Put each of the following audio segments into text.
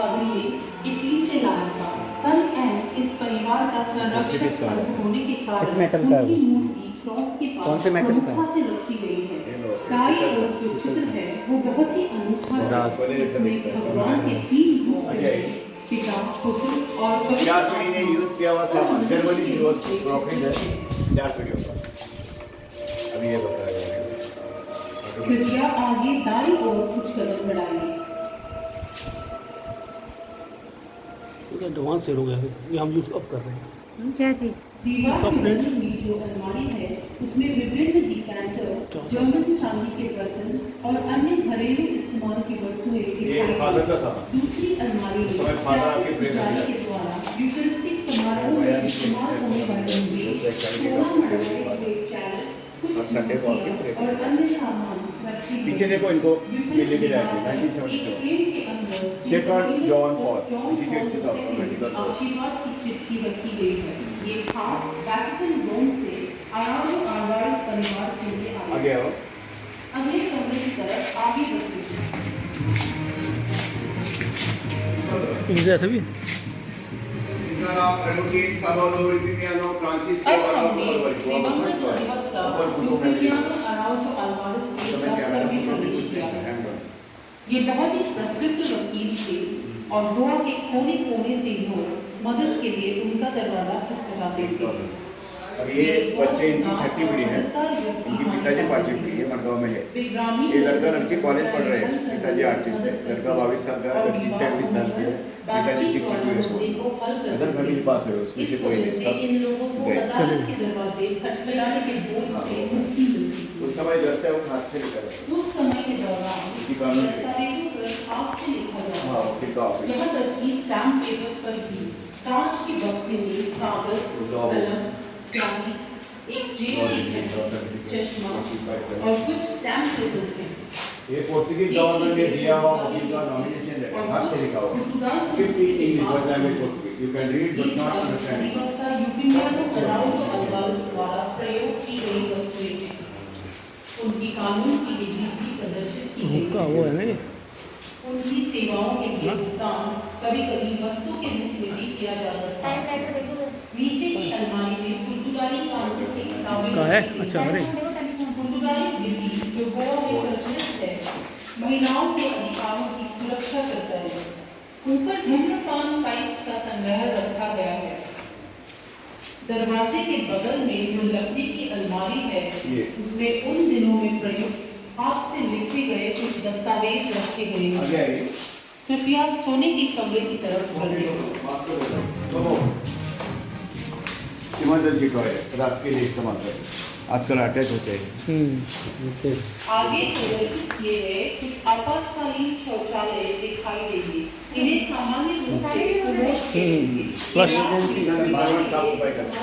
उत्पादन में इटली से लाया था। सन एंड इस परिवार का संरक्षक होने के कारण उनकी मूर्ति क्रॉस के पास प्रमुखता से रखी गई है। दाईं ओर जो चित्र है वो बहुत ही अनूठा है। इसमें भगवान के 3 रूप हैं, पिता, पुत्र और चार पीढ़ी ने यूज किया हुआ सामान जनरली सीरोज प्रॉफिट है 4 पीढ़ियों का। अभी ये बताया कृपया आगे दाईं ओर कुछ कदम बढ़ाइए। तो एडवांस सेल हो गया है, ये हम यूज़ अब कर रहे हैं। क्या चीज़? दीवार के बगल में जो अलमारी है उसमें विभिन्न डिकैंटर, जर्मन चांदी के बर्तन और अन्य घरेलू इस्तेमाल की वस्तुएं ये फादर का सामान। दूसरी अलमारी में समय फादर के प्रेजेंट के द्वारा यूकरिस्टिक समारोह में इस्तेमाल होने वाले और संडे को आके प्रे और अन्य सामान पीछे देखो इनको ये लेके जाएंगे 1977 सेकंड जॉन पॉल एजुकेट के साथ मेडिकल आशीर्वाद की चिट्ठी रखी गई है। ये खास वैटिकन रोम से आराधो आलवारेस परिवार के लिए आगे आओ। अगले कमरे की तरफ आगे बढ़ते हैं। इंडिया से भी एडवोकेट सालोलो इपिनियानो फ्रांसिस्को और दिवंगत अधिवक्ता इपिनियानो आराधो आलवारेस के दफ्तर में प्रवेश किया। ये बहुत ही प्रसिद्ध वकील थे और गोवा के कोने कोने से लोग मदद के लिए उनका दरवाजा खटखटाते थे। अब ये बच्चे इनकी 6ठी पीढ़ी है, इनकी पिताजी 5वीं पीढ़ी है, मडगांव में है। ये लड़का लड़की कॉलेज पढ़ रहे हैं, पिताजी आर्टिस्ट है, लड़का 22 साल का है, लड़की 26 साल की है, पिताजी 62 इयर्स ओल्ड। अदर फैमिली पास है, उसमें से कोई नहीं, सब उस समय दस्ते वो हाथ से निकल रहे उस समय के दौरान इसकी कानून हाँ यहाँ तक कि स्टैम्प पेपर्स पर भी कांच की बक्से में कागज, कलम, स्याही, एक जेल चश्मा और कुछ स्टैम्प पेपर्स हैं। ये पोर्तुगीज गवर्नमेंट ने दिया हुआ वकील का नॉमिनेशन है, हाथ से लिखा हुआ script in English but language Portuguese you can read but not understand. यूपिनियानो आराधो आलवारेस द्वारा प्रयोग की गई वस्तुएं हैं। उनकी कानून की डिग्री भी प्रदर्शित की गई हुक्का वो है ना, उनकी सेवाओं के लिए भुगतान कभी-कभी वस्तु के रूप में भी किया जाता है। नीचे की अलमारी में पुर्तगाली कानून की किताबें है अच्छा। अरे पुर्तगाली विधि जो गोवा में प्रचलित है महिलाओं के अधिकारों की सुरक्षा करता है। ऊपर धूम्रपान पाइप का संग्रह रखा गया है। दरवाजे के बगल में जो लकड़ी की अलमारी है उसमें उन दिनों में प्रयुक्त हाथ से लिखे गए कुछ दस्तावेज रखे गए हैं। कृपया सोने की कमरे की तरफ बढ़िए। इमरजेंसी टॉयलेट रात के लिए इस्तेमाल करें, आजकल अटैच होते हैं। आगे प्रदर्शित किए गए कुछ आपातकालीन शौचालय दिखाई देंगे। इन्हें सामान्य रूप से साफ सफाई करना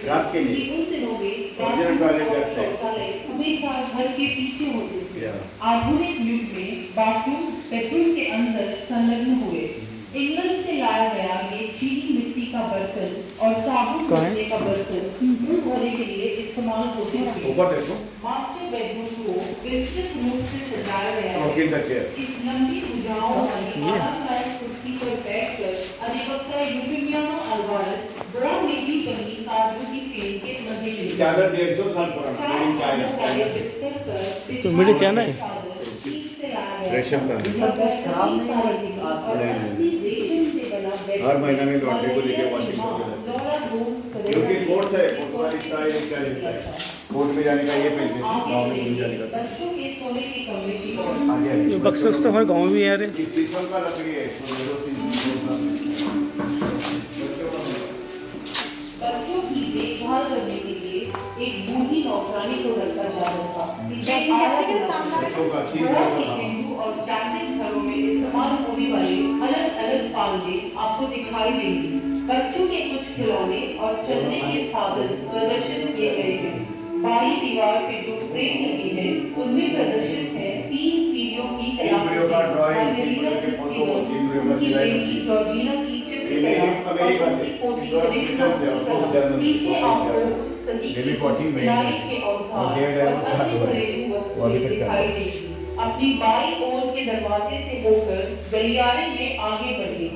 रात के लिए उन दिनों में शौचालय हमेशा घर के पीछे होते थे। आधुनिक युग में बाथरूम बेडरूम के अंदर संलग्न हुए। इंग्लैंड से लाया गया ये चीनी मिट्टी का बर्तन और साबुन धोने का बर्तन मुंह धोने के लिए इस्तेमाल होते थे। ऊपर देखो मास्टर बेडरूम को विस्तृत रूप से सजाया गया है। वकील का चेयर इस लंबी भुजाओं वाली आरामदायक कुर्सी पर बैठकर अधिवक्ता यूपिनियानो आलवारेस ब्राउन नीली बनी काजू की पेन के मजे ले चादर 150 साल पुराना चाइना तो मेरे चाइना है रेशम का हर महीना में लॉन्ड्री को लेकर वॉशिंग करते क्योंकि कोर्स है पुर्तगाली स्टाइल इटालियन स्टाइल। कोर्ट में जाने का ये पैसे गाँव में घूम जाने का आगे ये बक्सा तो हमारे गाँव में भी है। इस शीशम का लकड़ी है बच्चों की देखभाल करने के लिए एक बूढ़ी नौकरानी को रखा जा रहा था। हिंदू और कैथोलिक घरों में इस्तेमाल होने वाले अलग अलग पालने आपको दिखाई देंगे। बच्चों के कुछ खिलौने और चलने के साधन प्रदर्शित किए गए हैं। बाई दीवार पे जो फ्रेम लगी है उनमें प्रदर्शित है 3 पीढ़ियों की जॉर्जिना की अमेरिका से पीछे आपको के औजार दिखाई देगी। अपनी बाई ओर के दरवाजे से होकर गलियारे में आगे बढ़िए।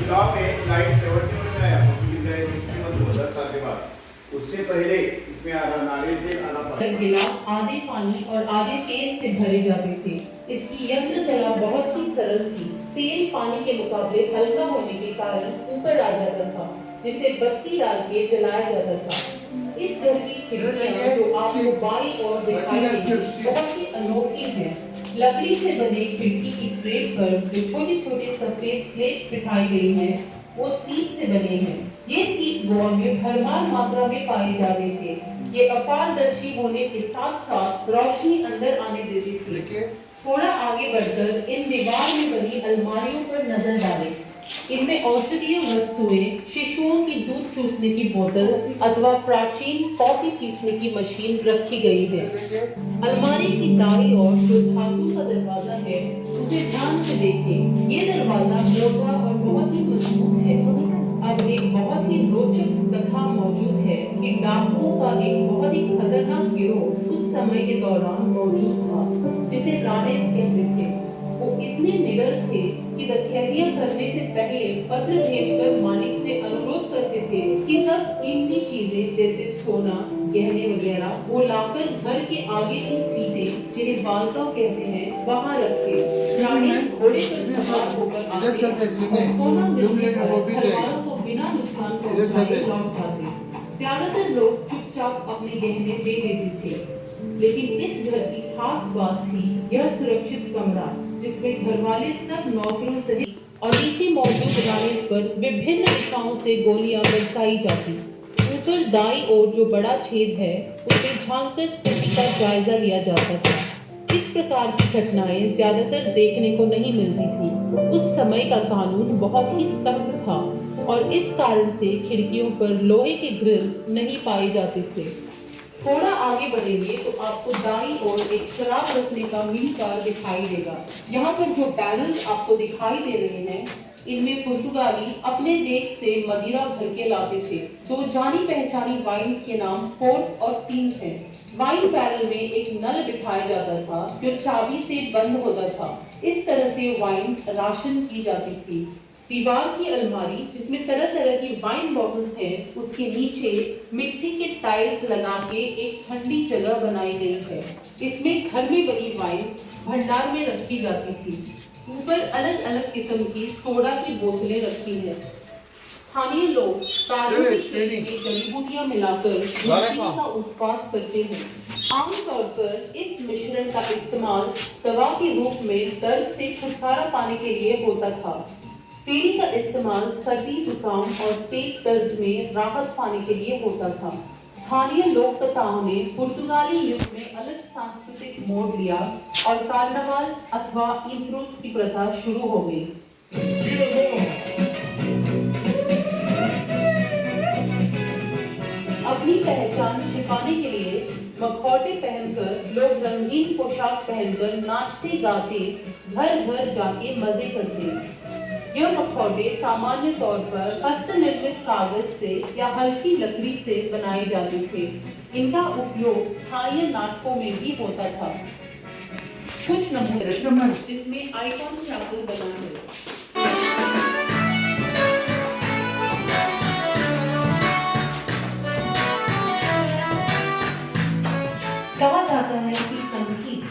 लॉ में लाइट 71 में आया, 61 में 10 साल के बाद। उससे पहले इसमें आधा नारियल तेल, आधा गिलास आधे पानी और आधे तेल से भरे जाते थे। इसकी यंत्र कला बहुत ही सरल थी। तेल पानी के मुकाबले हल्का होने के कारण ऊपर आ जाता था, जिसे बत्ती डाल के जलाया जाता था। इस घर की खिड़कियां जो आपको बाईं ओर दिखाई देंगी बहुत ही अनोखी हैं। लकड़ी से बने खिड़की की फ्रेम पर जो छोटे-छोटे सफेद स्लेट्स बिठाई गई हैं, वो सीप से बने हैं। ये सीप गोवा में भरमार मात्रा में पाए जाते थे। ये अपारदर्शी होने के साथ-साथ रोशनी अंदर आने देते थे। थोड़ा आगे बढ़कर इन दीवार में बनी अलमारियों पर नजर डालें। इनमें औषधीय वस्तुएं, शिशुओं की दूध चूसने की बोतल अथवा प्राचीन कॉफी पीसने की मशीन रखी गई है। अलमारी की दाईं ओर जो धातु का दरवाजा है, उसे ध्यान से देखें। ये दरवाजा लोहा और बहुत ही मजबूत है। अब एक बहुत ही रोचक कथा मौजूद है कि डाकुओं का एक बहुत ही खतरनाक गिरोह उस समय के दौरान मौजूद था, जिसे राणेस कहते थे। वो इतने निडर थे कि डकैतियां करने से पहले पत्र भेजकर मालिक से अनुरोध करते थे कि सब कीमती चीजें जैसे सोना, गहने वगैरह वो लाकर घर के आगे की सीटें, जिन्हें बालकाव कहते हैं, वहां रखे। राणेस घोड़े पर सवार होकर आते और सोना मिलने पर घरवालों को बिना नुकसान पहुंचाए लौट जाते। ज्यादातर लोग चुपचाप अपने गहने दे देते थे, लेकिन इस घर की खास बात थी यह सुरक्षित कमरा, जिसमें घरवाले सब नौकरों सहित और नीचे मौजूद राणेस पर विभिन्न दिशाओं से गोलियां बरसाई जाती। ऊपर दाईं ओर जो बड़ा छेद है, उसमें झांककर स्थिति का जायजा लिया जाता था। इस प्रकार की घटनाएं ज्यादातर देखने को नहीं मिलती थी। उस समय का कानून बहुत ही सख्त था और इस कारण से खिड़कियों पर लोहे के ग्रिल्स नहीं पाए जाते थे। थोड़ा आगे बढ़ेंगे तो आपको दाईं ओर एक शराब रखने का मिनी कार दिखाई देगा। यहाँ पर जो बैरल्स आपको दिखाई दे रहे हैं, इनमें पुर्तगाली अपने देश से मदिरा भर के लाते थे। दो जानी पहचानी वाइन के नाम फोर्ट और तीन हैं। वाइन बैरल में एक नल बिठाया जाता था जो चाबी से बंद होता था। इस तरह से वाइन राशन की जाती थी। दीवार की अलमारी जिसमें तरह तरह की वाइन बॉटल्स हैं, उसके नीचे मिट्टी के टाइल्स लगा के एक ठंडी जगह बनाई गई है। इसमें घर में बनी वाइन भंडार में रखी जाती थी। ऊपर अलग अलग किस्म की सोडा की बोतलें रखी हैं। स्थानीय लोग जड़ी बूटियां मिलाकर का उत्पाद करते हैं। आमतौर पर इस मिश्रण का इस्तेमाल दवा के रूप में दर्द से छुटकारा पाने के लिए होता था। तेल का इस्तेमाल सर्दी, जुकाम और पेट दर्द में राहत पाने के लिए होता था। स्थानीय लोक कथाओं ने पुर्तगाली युग में अलग सांस्कृतिक मोड़ लिया और कार्निवाल अथवा इंट्रूस की प्रथा शुरू हो गई। अपनी पहचान छिपाने के लिए मखौटे पहनकर लोग रंगीन पोशाक पहनकर नाचते गाते घर घर जाके मजे करते। यह मखौटे सामान्य तौर पर हस्तनिर्मित कागज से या हल्की लकड़ी से बनाए जाते थे। इनका उपयोग स्थानीय नाटकों में भी होता था। कुछ नमूने जिसमें आइकॉन चादर बना है। कहा जाता है कि संगीत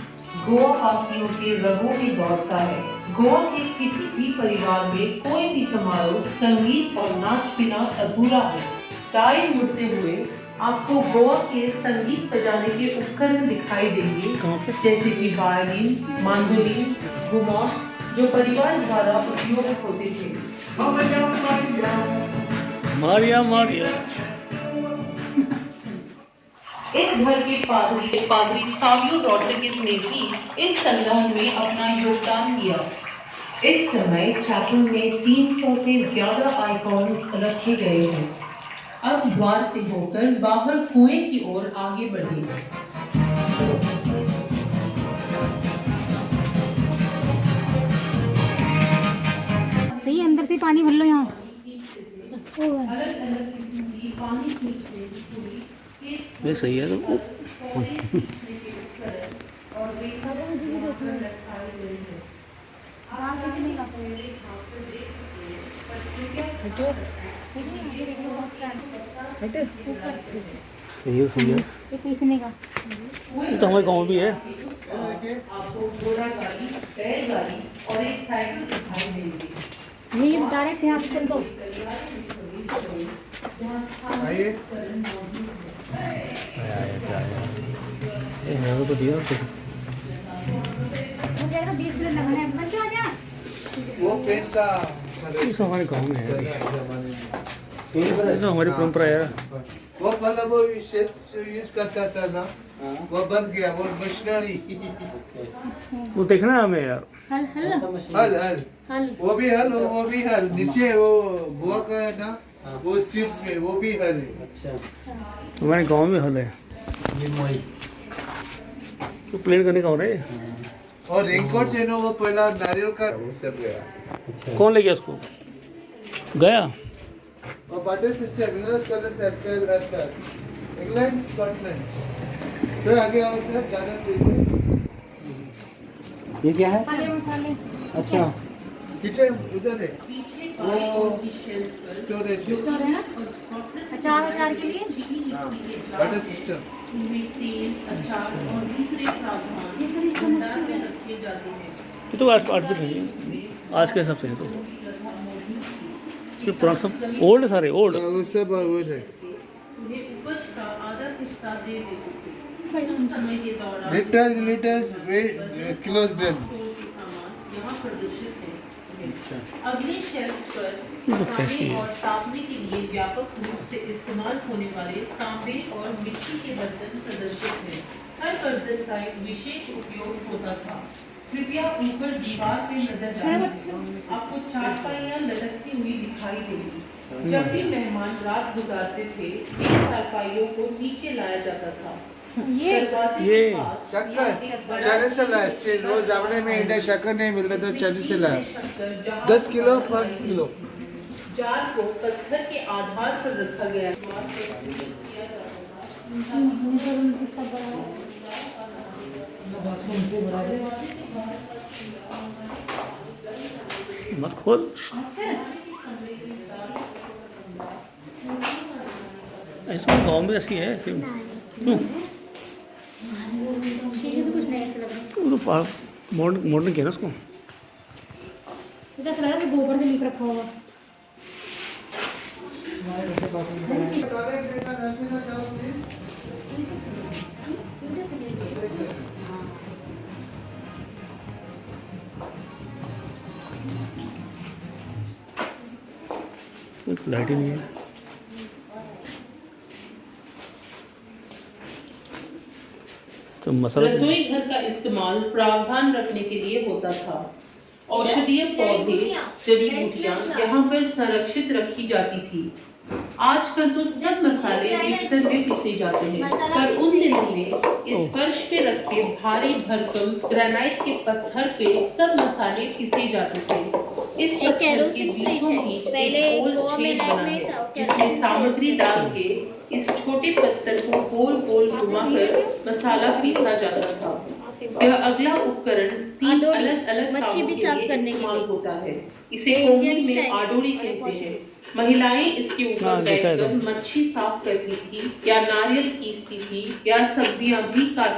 गोवा वासियों के रगों में दौड़ता है। गोवा के किसी भी परिवार में कोई भी समारोह संगीत और नाच बिना अधूरा है। दाएं मुड़ते हुए आपको गोवा के संगीत बजाने के उपकरण दिखाई देंगे, जैसे कि वायलिन, मांडोलिन, घुमौर, जो परिवार द्वारा उपयोग होते थे। मारिया मारिया। इस घर के पादरी सावियो रॉड्रिगेज ने भी इस संगम में अपना योगदान दिया। इस समय चैपल में 300 से ज्यादा आइकॉन रखे गए हैं। अब द्वार से होकर बाहर कुएं की ओर आगे बढ़ेंगे। सही अंदर से पानी भर लो यहाँ। अलग अलग किस्म की पानी खींचने की पूरी ये सही है तो और सही है सही है। ये पीसने का ये तो हमारे गाँव में भी है। आपको घोड़ा गाड़ी, बैलगाड़ी और एक साइकिल दिखाई देंगे। ये डायरेक्ट यहाँ से चल दो। आइए ये यहाँ तो दिया तो। वो कह रहा था 20 मिनट लगना है। बच्चों आ जा। वो पेट का ये सब हमारे गाँव में है। ये तो हमारी परंपरा है। वो पहले वो यूज करता था ना, वो बंद गया, वो मशीनरी। वो देखना है हमें यार। हल हल हल हल हल। वो भी हल नीचे वो बुआ का है ना, वो सीट्स में वो भी हल है। हमारे गांव में हल है। तो प्लेन करने का हो रहा है। और रेनकोट से ना वो पहला नारियल का वो सब गया। कौन ले गया उसको? गया। और butter system universe colour circle अच्छा इंग्लैंड स्कॉटलैंड। फिर आगे आओ सर, ज़्यादा प्लेस है। ये क्या है? मसाले मसाले। अच्छा किचन उधर है, पीछे वो की शेल्फ पर स्टोरेज है। स्टोर है ना? अचार अचार के लिए। हाँ, बटर सिस्टम। में तेल, अचार और दूसरे सामान भंडार में रखे जाते हैं। ये तो आउटफिट नहीं है आज के हिसाब से। तो ये पुराना सब ओल्ड है सारे ओल्ड। वो सब वो है। उन्हें उपज का आधा हिस्सा दे देते थे। उस समय के दौरान लीटर्स किलोग्राम्स। सामान यहाँ प्रदर्शित है। अगले शेल्फ पर ये तो फ्रेश ही खाने है। और तापने के लिए व्यापक रूप से इस्तेमाल होने वाले तांबे और मिट्टी के बर्तन प्रदर्शित हैं। हर बर्तन का एक विशेष उपयोग होता था। कृपया ऊपर दीवार पे नजर डालें। आपको चारपाइयाँ लटकती हुई दिखाई देंगी। जब भी मेहमान रात गुजारते थे, इन चारपाइयों को नीचे लाया जाता था। दरवाजे के ये पास शक्कर चालीस से लाए। रोज आपने में इंडिया शक्कर नहीं मिलता तो 40 से लाए। शक्कर जहाँ 10 किलो 5 किलो। जार को पत्थर के आधार पर रखा गया मत खोल। ऐसा गांव में ऐसी है क्यों? शीशे तो कुछ नहीं ऐसे लग रहा है। मॉडर्न किया ना उसको। ऐसा लग रहा है कि गोबर से लिख रखा होगा। लाइट ही नहीं है। तो मसाला रसोई घर का इस्तेमाल प्रावधान रखने के लिए होता था। औषधीय पौधे, जड़ी बूटियां यहाँ पर संरक्षित रखी जाती थी। आजकल तो सब मसाले मिक्सर में पीसे जाते हैं, पर उन दिनों में इस फर्श पे रखे भारी भरकम ग्रेनाइट के पत्थर पे सब मसाले पीसे जाते थे। इस एक पत्थर के केरोसिन फ्रिज बीचों है। बीच पहले एक गोल गोवा में छेद लाइट बना नहीं है, था, वो जिसमें केरोसिन सामग्री फ्रिज डाल के इस छोटे पत्थर को गोल गोल घुमाकर मसाला पीसा जाता था। यह अगला उपकरण 3 आदोड़ी, अलग-अलग मच्छी कामों भी के साफ लिए करने के इस्तेमाल लिए। होता है। इसे ये कोंगनी इंडियन में स्टाइल आडोड़ी और कहते हैं। पोर्चुगीज। महिलाएं इसके ऊपर हाँ, देखा है बैठकर तो। मच्छी साफ करती थी या नारियल पीसती थी या सब्जियां भी काट